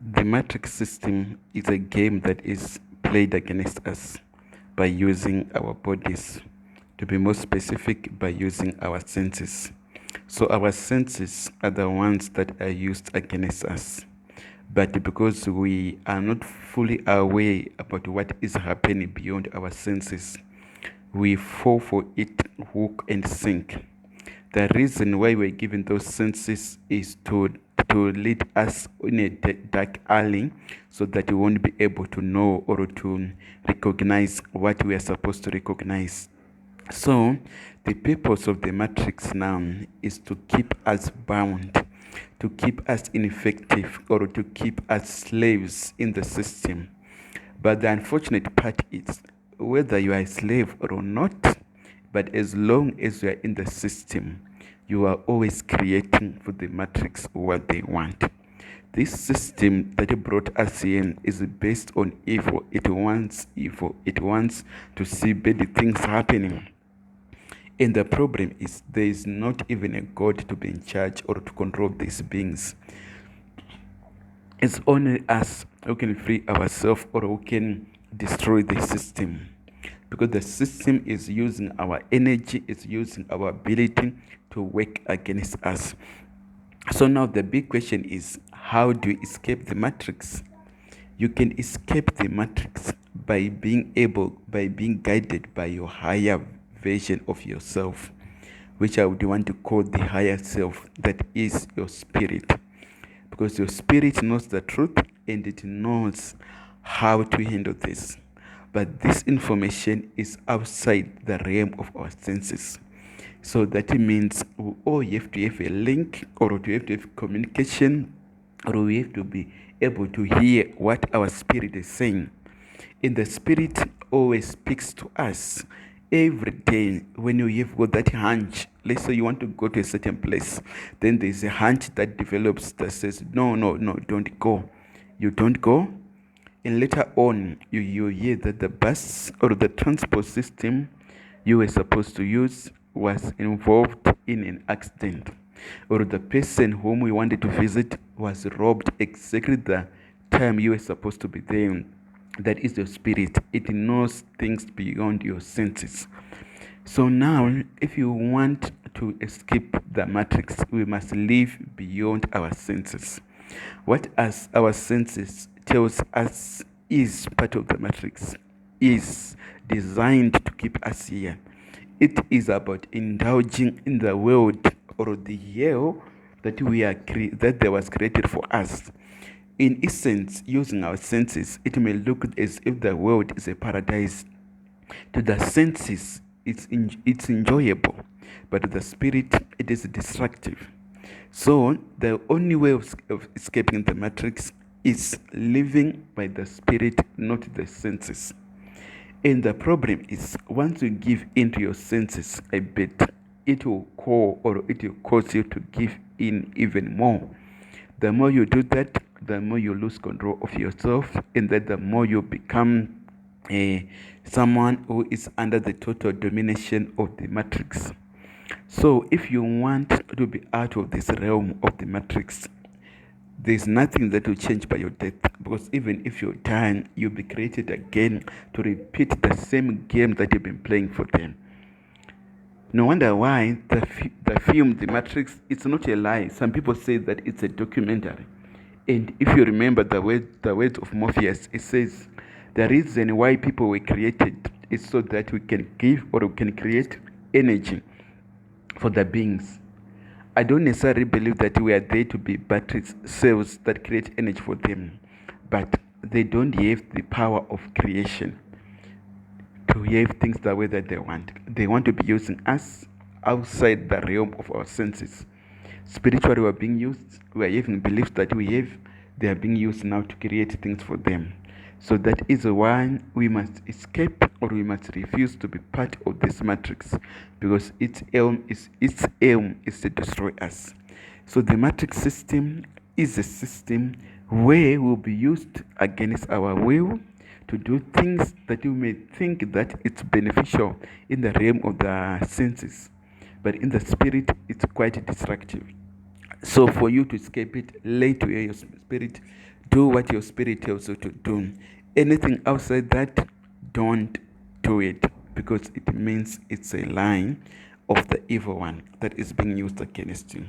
The matrix system is a game that is played against us by using our bodies, to be more specific, by using our senses. So, our senses are the ones that are used against us. But because we are not fully aware about what is happening beyond our senses, we fall for it hook and sink. The reason why we're given those senses is to lead us in a dark alley so that we won't be able to know or to recognize what we are supposed to recognize. So, the purpose of the matrix now is to keep us bound, to keep us ineffective, or to keep us slaves in the system. But the unfortunate part is whether you are a slave or not, but as long as you are in the system, you are always creating for the matrix what they want. This system that brought us in is based on evil. It wants evil. It wants to see bad things happening. And the problem is there is not even a God to be in charge or to control these beings. It's only us who can free ourselves or who can destroy the system. Because the system is using our energy, it's using our ability to work against us. So now the big question is, how do you escape the matrix? You can escape the matrix by being guided by your higher version of yourself, which I would want to call the higher self, that is your spirit. Because your spirit knows the truth and it knows how to handle this. But this information is outside the realm of our senses. So that means we have to have a link, or we have to have communication, or we have to be able to hear what our spirit is saying. And the spirit always speaks to us every day. When you have got that hunch, let's say you want to go to a certain place, then there's a hunch that develops that says, no, don't go. You don't go. And later on, you hear that the bus or the transport system you were supposed to use was involved in an accident, or the person whom we wanted to visit was robbed exactly the time you were supposed to be there. That is your spirit. It knows things beyond your senses. So now, if you want to escape the matrix, we must live beyond our senses. What as our senses tells us is part of the matrix, is designed to keep us here. It is about indulging in the world or the hell that that there was created for us. In essence, using our senses, it may look as if the world is a paradise. To the senses, it's enjoyable, but to the spirit, it is destructive. So, the only way of escaping the matrix is living by the spirit, not the senses. And the problem is, once you give into your senses a bit, it will cause you to give in even more. The more you do that, the more you lose control of yourself, and then the more you become someone who is under the total domination of the matrix. So, if you want to be out of this realm of the matrix, there's nothing that will change by your death, because even if you're dying, you'll be created again to repeat the same game that you've been playing for them. No wonder why the film The Matrix, it's not a lie. Some people say that it's a documentary. And if you remember the words of Morpheus, it says the reason why people were created is so that we can give or we can create energy for the beings. I don't necessarily believe that we are there to be battery cells that create energy for them, but they don't have the power of creation to have things the way that they want. They want to be using us outside the realm of our senses. Spiritually, we are being used. We are having beliefs that we have. They are being used now to create things for them. So that is why we must escape, or we must refuse to be part of this matrix, because its aim is to destroy us. So the matrix system is a system where we'll be used against our will to do things that you may think that it's beneficial in the realm of the senses, but in the spirit it's quite destructive. So for you to escape it, lay to your spirit, Do what your spirit tells you to do. Anything outside that, don't do it, because it means it's a line of the evil one that is being used against you.